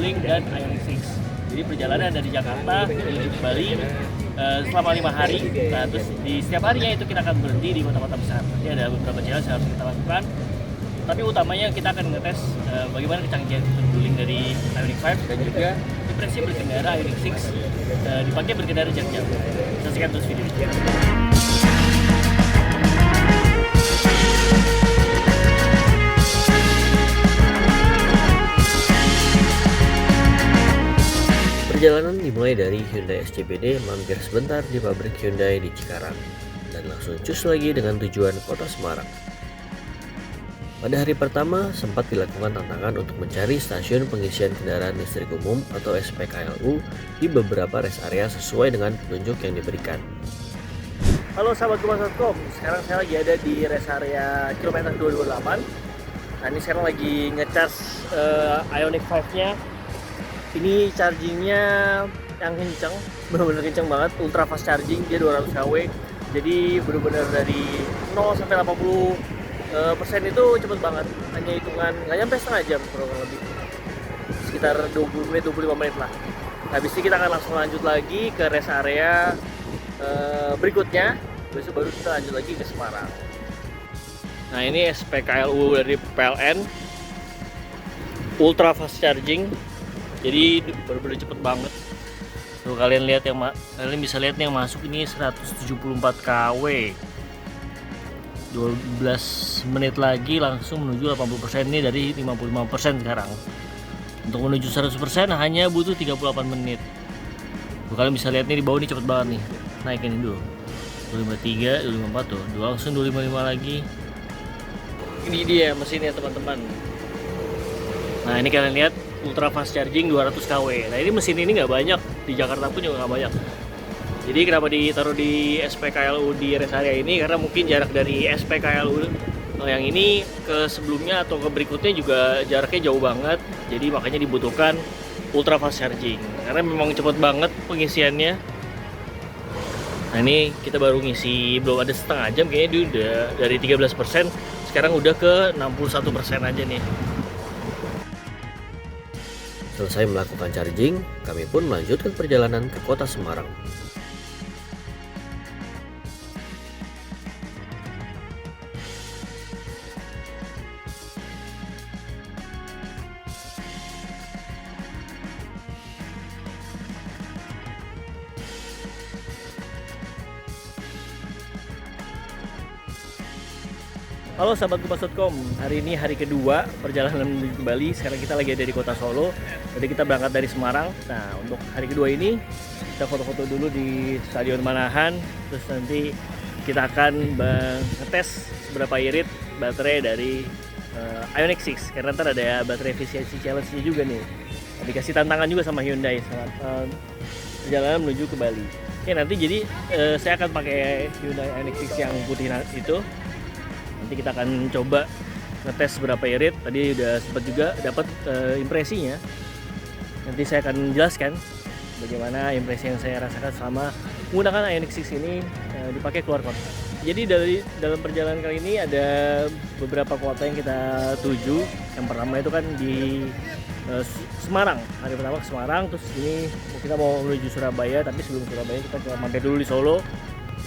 Wuling dan Ioniq 6. Jadi perjalanan dari Jakarta menuju ke Bali selama 5 hari. Nah, terus di setiap harinya itu kita akan berhenti di kota-kota besar. Jadi ada beberapa jalan yang harus kita lakukan. Tapi utamanya kita akan ngetes bagaimana kecanggihan Wuling dari Ioniq 5 dan juga impresi berkendara Ioniq 6 dipakai berkendara jarak jauh. Saksikan terus video ini. Perjalanan dimulai dari Hyundai SCBD, mampir sebentar di pabrik Hyundai di Cikarang, dan langsung cus lagi dengan tujuan kota Semarang. Pada hari pertama, sempat dilakukan tantangan untuk mencari stasiun pengisian kendaraan listrik umum atau SPKLU di beberapa rest area sesuai dengan petunjuk yang diberikan. Halo sahabat Kumas.com, sekarang saya lagi ada di rest area kilometer 228. Nah, ini sekarang lagi ngecas Ioniq 5-nya. Ini chargingnya yang kenceng, benar-benar kenceng banget, ultra fast charging, dia 200 kW. Jadi benar-benar dari 0 sampai 80% itu cepet banget, hanya hitungan nggak nyampe setengah jam kurang lebih, sekitar 20 menit, 25 menit lah. Habis ini kita akan langsung lanjut lagi ke rest area berikutnya, besok baru kita lanjut lagi ke Semarang. Nah, ini SPKLU dari PLN, ultra fast charging. Jadi benar-benar cepet banget. Tuh kalian lihat kalian bisa lihat yang masuk ini 174 kW. 12 menit lagi langsung menuju 80%, ini dari 55% sekarang. Untuk menuju 100% hanya butuh 38 menit. Tuh, kalian bisa lihat nih di bawah ini cepet banget nih. Naikin dulu. 253, 254 tuh. Langsung 255 lagi. Ini dia mesinnya teman-teman. Nah, ini kalian lihat ultra fast charging 200 kW. Nah, ini mesin ini nggak banyak, di Jakarta pun juga nggak banyak. Jadi kenapa ditaruh di SPKLU di rest area ini? Karena mungkin jarak dari SPKLU yang ini ke sebelumnya atau ke berikutnya juga jaraknya jauh banget. Jadi makanya dibutuhkan ultra fast charging. Karena memang cepet banget pengisiannya. Nah, ini kita baru ngisi belum ada setengah jam, kayaknya dia udah dari 13%, sekarang udah ke 61% aja nih. Selesai melakukan charging, kami pun melanjutkan perjalanan ke kota Semarang. Halo sahabat Kupas.com, hari ini hari kedua perjalanan menuju ke Bali. Sekarang kita lagi ada di kota Solo. Jadi kita berangkat dari Semarang. Nah, untuk hari kedua ini kita foto-foto dulu di Stadion Manahan. Terus nanti kita akan ngetes seberapa irit baterai dari Ioniq 6. Karena ntar ada baterai efisiensi challenge-nya juga nih. Dikasih tantangan juga sama Hyundai saat perjalanan menuju ke Bali. Oke, nanti jadi saya akan pakai Hyundai Ioniq 6 yang putih itu. Nanti kita akan coba ngetes berapa irit. Tadi udah sempat juga dapat impresinya. Nanti saya akan jelaskan bagaimana impresi yang saya rasakan selama menggunakan Ioniq 6 ini dipakai keluar kota. Jadi dalam perjalanan kali ini ada beberapa kota yang kita tuju. Yang pertama itu kan di Semarang. Hari pertama ke Semarang, terus ini kita mau menuju Surabaya. Tapi sebelum Surabaya kita mampir dulu di Solo.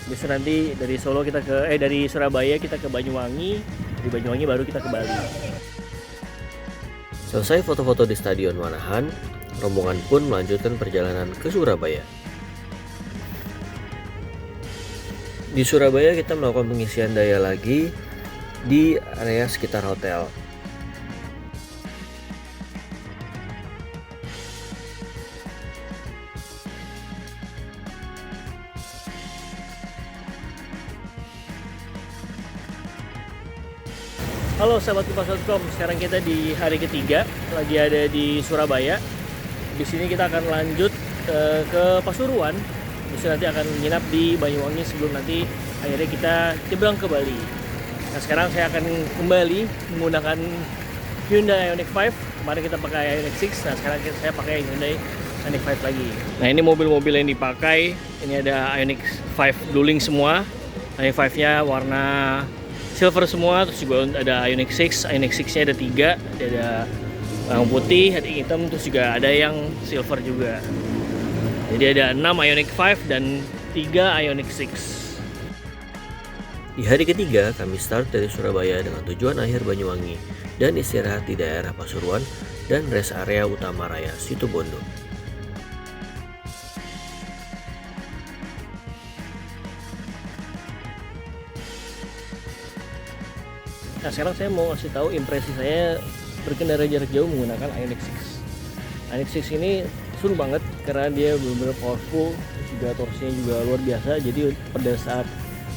Bisa nanti dari Solo kita dari Surabaya kita ke Banyuwangi, di Banyuwangi baru kita ke Bali. Selesai foto-foto di Stadion Manahan, rombongan pun melanjutkan perjalanan ke Surabaya. Di Surabaya kita melakukan pengisian daya lagi di area sekitar hotel. Halo sahabat Kupas.com, sekarang kita di hari ketiga lagi ada di Surabaya. Di sini kita akan lanjut ke Pasuruan. Terus nanti akan menginap di Banyuwangi sebelum nanti akhirnya kita nyebrang ke Bali. Nah, sekarang saya akan kembali menggunakan Hyundai Ioniq 5. Kemarin kita pakai Ioniq 6, nah sekarang saya pakai Hyundai Ioniq 5 lagi. Nah, ini mobil-mobil yang dipakai, ini ada Ioniq 5 Wuling semua. Ioniq 5-nya warna silver semua, terus juga ada Ioniq 6. Ioniq 6-nya ada 3, ada Yang putih, ada yang hitam, terus juga ada yang silver juga. Jadi ada 6 Ioniq 5 dan 3 Ioniq 6. Di hari ketiga, kami start dari Surabaya dengan tujuan akhir Banyuwangi dan istirahat di daerah Pasuruan dan rest area utama raya Situbondo. Nah, sekarang saya mau kasih tahu impresi saya berkendara jarak jauh menggunakan Ioniq 6. Ioniq 6 ini seru banget karena dia benar-benar powerful, juga torsinya juga luar biasa. Jadi pada saat,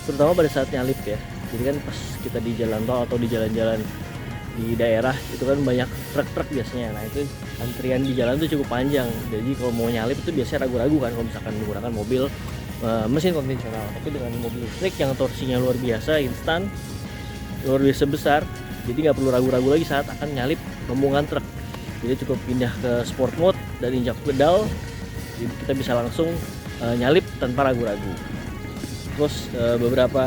terutama pada saat nyalip ya, jadi kan pas kita di jalan tol atau di jalan-jalan di daerah itu kan banyak truk-truk biasanya. Nah itu antrian di jalan tuh cukup panjang, jadi kalau mau nyalip itu biasanya ragu-ragu kan kalau misalkan menggunakan mobil mesin konvensional. Tapi dengan mobil listrik yang torsinya luar biasa, instan, luar biasa besar, jadi nggak perlu ragu-ragu lagi saat akan nyalip rombongan truk. Jadi cukup pindah ke sport mode dan injak pedal, jadi kita bisa langsung nyalip tanpa ragu-ragu. Terus beberapa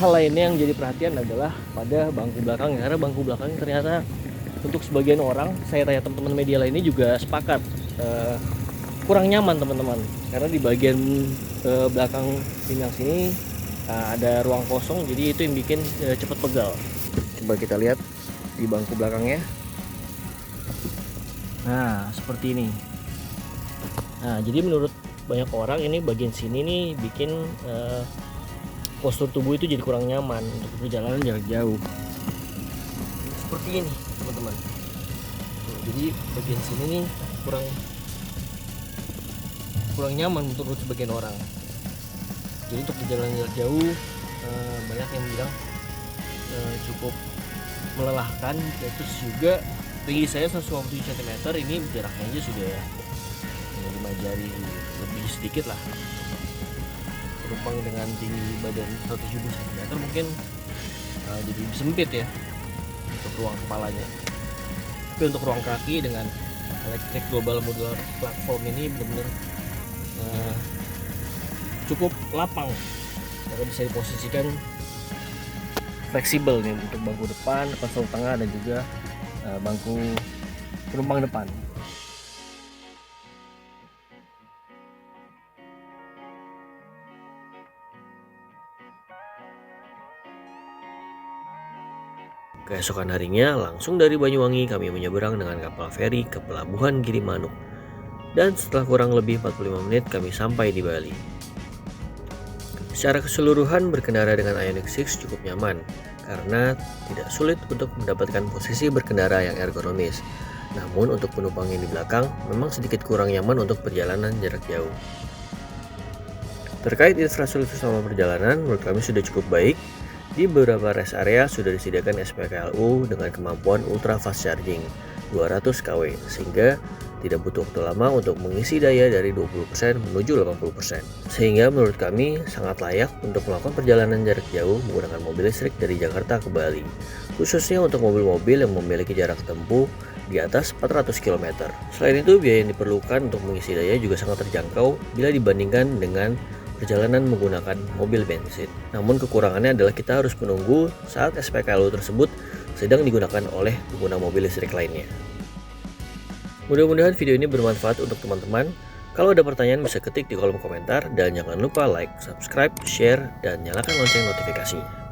hal lainnya yang jadi perhatian adalah pada bangku belakang, karena bangku belakang ternyata untuk sebagian orang, saya tanya teman-teman media lainnya juga sepakat kurang nyaman teman-teman, karena di bagian belakang pinggang sini ada ruang kosong, jadi itu yang bikin cepat pegal. Coba kita lihat di bangku belakangnya. Nah seperti ini. Nah jadi menurut banyak orang ini bagian sini nih bikin postur tubuh itu jadi kurang nyaman untuk perjalanan jarak jauh. Seperti ini teman-teman. Jadi bagian sini nih kurang nyaman menurut sebagian orang. Jadi untuk perjalanan jarak jauh banyak yang bilang cukup melelahkan. Terus juga tinggi saya 157 cm, ini jaraknya aja sudah 5 jari lebih sedikit lah. Penumpang dengan tinggi badan 170 cm mungkin jadi sempit ya untuk ruang kepalanya. Tapi untuk ruang kaki dengan Electric Global Modular Platform ini benar-benar cukup lapang, karena bisa diposisikan fleksibel nih untuk bangku depan, konsol tengah, dan juga bangku penumpang depan. Keesokan harinya, langsung dari Banyuwangi kami menyeberang dengan kapal feri ke Pelabuhan Gilimanuk. Dan setelah kurang lebih 45 menit kami sampai di Bali. Secara keseluruhan berkendara dengan Ioniq 6 cukup nyaman, karena tidak sulit untuk mendapatkan posisi berkendara yang ergonomis. Namun untuk penumpang yang di belakang memang sedikit kurang nyaman untuk perjalanan jarak jauh. Terkait infrastruktur selama perjalanan, menurut kami sudah cukup baik. Di beberapa rest area sudah disediakan SPKLU dengan kemampuan ultra fast charging 200 kW, sehingga tidak butuh waktu lama untuk mengisi daya dari 20% menuju 80%. Sehingga menurut kami sangat layak untuk melakukan perjalanan jarak jauh menggunakan mobil listrik dari Jakarta ke Bali, khususnya untuk mobil-mobil yang memiliki jarak tempuh di atas 400 km. Selain itu, biaya yang diperlukan untuk mengisi daya juga sangat terjangkau bila dibandingkan dengan perjalanan menggunakan mobil bensin. Namun kekurangannya adalah kita harus menunggu saat SPKLU tersebut sedang digunakan oleh pengguna mobil listrik lainnya. Mudah-mudahan video ini bermanfaat untuk teman-teman. Kalau ada pertanyaan bisa ketik di kolom komentar, dan jangan lupa like, subscribe, share, dan nyalakan lonceng notifikasinya.